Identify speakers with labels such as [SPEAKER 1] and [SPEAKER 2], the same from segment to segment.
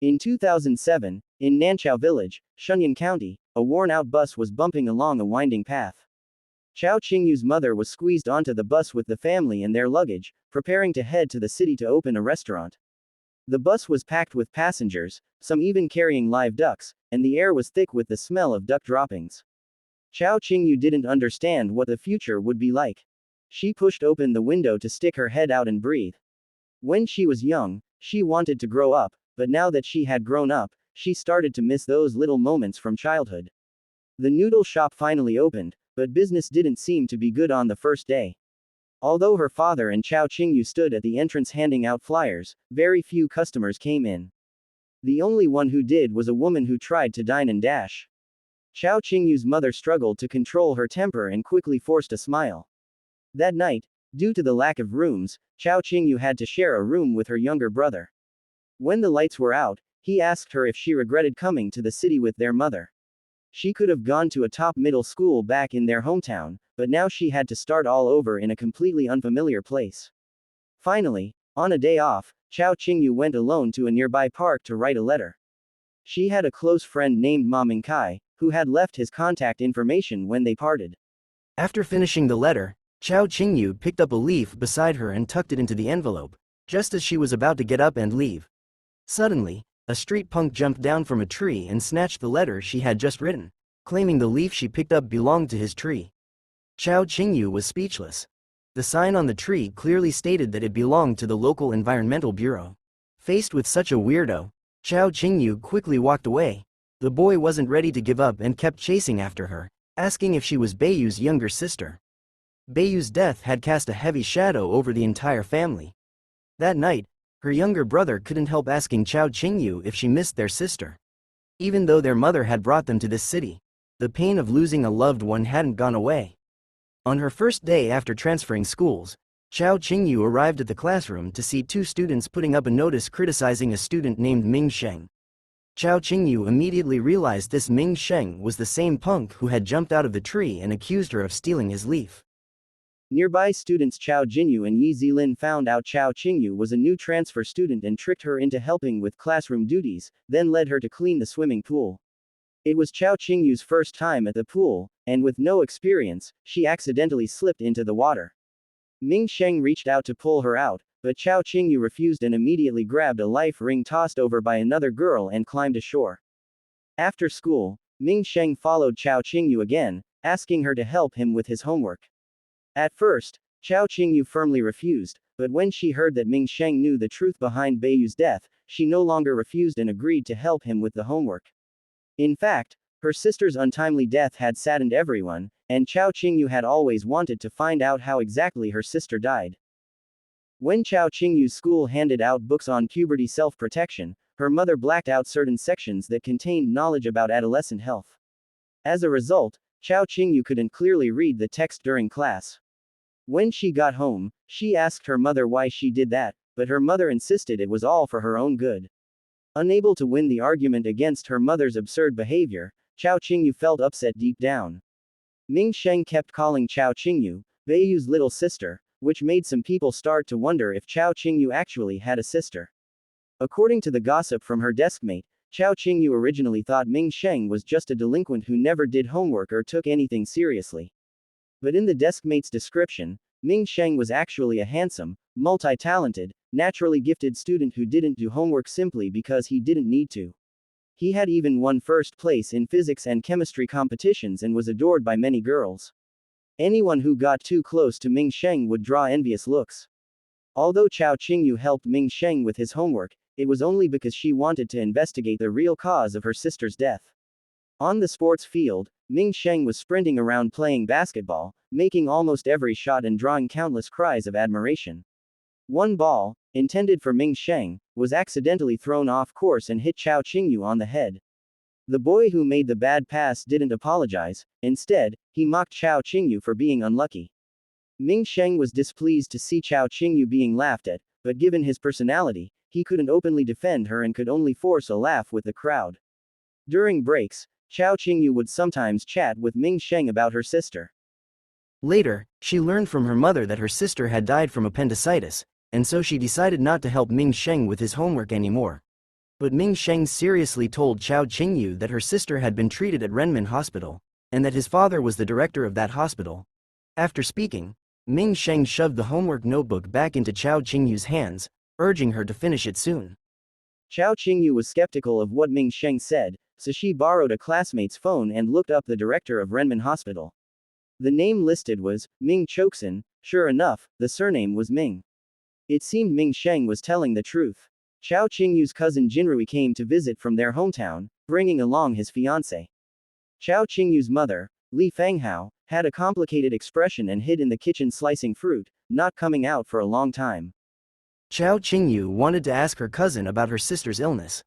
[SPEAKER 1] In 2007, in Nanchao Village, Shenyang County, a worn-out bus was bumping along a winding path. Chao Qingyu's mother was squeezed onto the bus with the family and their luggage, preparing to head to the city to open a restaurant. The bus was packed with passengers, some even carrying live ducks, and the air was thick with the smell of duck droppings. Chao Qingyu didn't understand what the future would be like. She pushed open the window to stick her head out and breathe. When she was young, she wanted to grow up, but now that she had grown up, she started to miss those little moments from childhood. The noodle shop finally opened, but business didn't seem to be good on the first day. Although her father and Chao Qingyu stood at the entrance handing out flyers, very few customers came in. The only one who did was a woman who tried to dine and dash. Chao Qingyu's mother struggled to control her temper and quickly forced a smile. That night, due to the lack of rooms, Chao Qingyu had to share a room with her younger brother. When the lights were out, he asked her if she regretted coming to the city with their mother. She could have gone to a top middle school back in their hometown, but now she had to start all over in a completely unfamiliar place. Finally, on a day off, Chao Qingyu went alone to a nearby park to write a letter. She had a close friend named Ma Mingkai, who had left his contact information when they parted. After finishing the letter, Chao Qingyu picked up a leaf beside her and tucked it into the envelope, just as she was about to get up and leave. Suddenly, a street punk jumped down from a tree and snatched the letter she had just written, claiming the leaf she picked up belonged to his tree. Chao Qingyu was speechless. The sign on the tree clearly stated that it belonged to the local environmental bureau. Faced with such a weirdo, Chao Qingyu quickly walked away. The boy wasn't ready to give up and kept chasing after her, asking if she was Beiyu's younger sister. Beiyu's death had cast a heavy shadow over the entire family. That night, her younger brother couldn't help asking Chao Qingyu if she missed their sister. Even though their mother had brought them to this city, the pain of losing a loved one hadn't gone away. On her first day after transferring schools, Chao Qingyu arrived at the classroom to see two students putting up a notice criticizing a student named Ming Sheng. Chao Qingyu immediately realized this Ming Sheng was the same punk who had jumped out of the tree and accused her of stealing his leaf. Nearby students Chao Jinyu and Yi Zilin found out Chao Qingyu was a new transfer student and tricked her into helping with classroom duties, then led her to clean the swimming pool. It was Chao Qingyu's first time at the pool, and with no experience, she accidentally slipped into the water. Ming Sheng reached out to pull her out, but Chao Qingyu refused and immediately grabbed a life ring tossed over by another girl and climbed ashore. After school, Ming Sheng followed Chao Qingyu again, asking her to help him with his homework. At first, Chao Qingyu firmly refused, but when she heard that Ming Sheng knew the truth behind Beiyu's death, she no longer refused and agreed to help him with the homework. In fact, her sister's untimely death had saddened everyone, and Chao Qingyu had always wanted to find out how exactly her sister died. When Chao Qingyu's school handed out books on puberty self-protection, her mother blacked out certain sections that contained knowledge about adolescent health. As a result, Chao Qingyu couldn't clearly read the text during class. When she got home, she asked her mother why she did that, but her mother insisted it was all for her own good. Unable to win the argument against her mother's absurd behavior, Chao Qingyu felt upset deep down. Ming Sheng kept calling Chao Qingyu Beiyu's little sister, which made some people start to wonder if Chao Qingyu actually had a sister. According to the gossip from her deskmate, Chao Qingyu originally thought Ming Sheng was just a delinquent who never did homework or took anything seriously. But in the deskmate's description, Ming Sheng was actually a handsome, multi-talented, naturally gifted student who didn't do homework simply because he didn't need to. He had even won first place in physics and chemistry competitions and was adored by many girls. Anyone who got too close to Ming Sheng would draw envious looks. Although Chao Qingyu helped Ming Sheng with his homework, it was only because she wanted to investigate the real cause of her sister's death. On the sports field, Ming Sheng was sprinting around playing basketball, making almost every shot and drawing countless cries of admiration. One ball, intended for Ming Sheng, was accidentally thrown off course and hit Chao Qingyu on the head. The boy who made the bad pass didn't apologize, instead, he mocked Chao Qingyu for being unlucky. Ming Sheng was displeased to see Chao Qingyu being laughed at, but given his personality, he couldn't openly defend her and could only force a laugh with the crowd. During breaks, Chao Qingyu would sometimes chat with Ming Sheng about her sister. Later, she learned from her mother that her sister had died from appendicitis, and so she decided not to help Ming Sheng with his homework anymore. But Ming Sheng seriously told Chao Qingyu that her sister had been treated at Renmin Hospital, and that his father was the director of that hospital. After speaking, Ming Sheng shoved the homework notebook back into Chao Qingyu's hands, urging her to finish it soon. Chao Qingyu was skeptical of what Ming Sheng said, so she borrowed a classmate's phone and looked up the director of Renmin Hospital. The name listed was Ming Choksan. Sure enough, the surname was Ming. It seemed Ming Sheng was telling the truth. Chao Qingyu's cousin Jinrui came to visit from their hometown, bringing along his fiancée. Chao Qingyu's mother, Li Fanghao, had a complicated expression and hid in the kitchen slicing fruit, not coming out for a long time. Chao Qingyu wanted to ask her cousin about her sister's illness.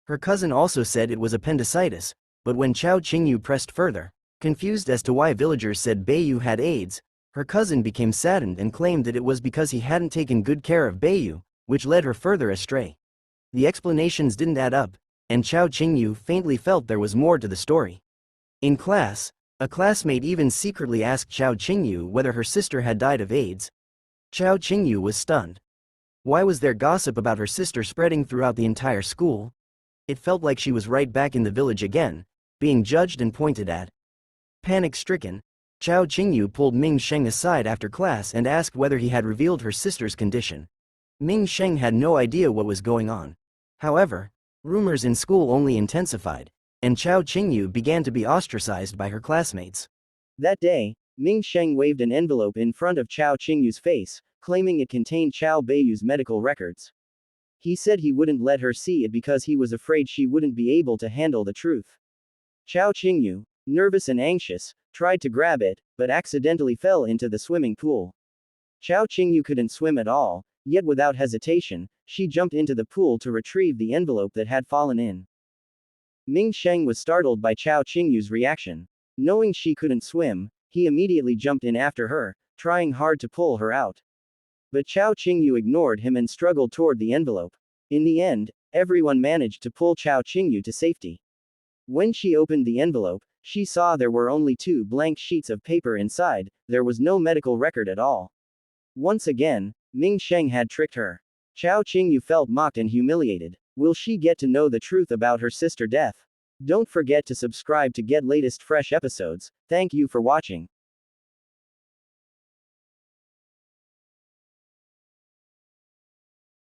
[SPEAKER 1] Her cousin also said it was appendicitis, but when Chao Qingyu pressed further, confused as to why villagers said Beiyu had AIDS, her cousin became saddened and claimed that it was because he hadn't taken good care of Beiyu, which led her further astray. The explanations didn't add up, and Chao Qingyu faintly felt there was more to the story. In class, a classmate even secretly asked Chao Qingyu whether her sister had died of AIDS. Chao Qingyu was stunned. Why was there gossip about her sister spreading throughout the entire school? It felt like she was right back in the village again, being judged and pointed at. Panic-stricken, Chao Qingyu pulled Ming Sheng aside after class and asked whether he had revealed her sister's condition. Ming Sheng had no idea what was going on. However, rumors in school only intensified, and Chao Qingyu began to be ostracized by her classmates. That day, Ming Sheng waved an envelope in front of Chao Qingyu's face, claiming it contained Chao Beiyu's medical records. He said he wouldn't let her see it because he was afraid she wouldn't be able to handle the truth. Chao Qingyu, nervous and anxious, tried to grab it, but accidentally fell into the swimming pool. Chao Qingyu couldn't swim at all, yet without hesitation, she jumped into the pool to retrieve the envelope that had fallen in. Ming Sheng was startled by Chao Qingyu's reaction. Knowing she couldn't swim, he immediately jumped in after her, trying hard to pull her out. But Chao Qingyu ignored him and struggled toward the envelope. In the end, everyone managed to pull Chao Qingyu to safety. When she opened the envelope, she saw there were only 2 blank sheets of paper inside. There was no medical record at all. Once again, Ming Sheng had tricked her. Chao Qingyu felt mocked and humiliated. Will she get to know the truth about her sister's death? Don't forget to subscribe to get latest fresh episodes. Thank you for watching.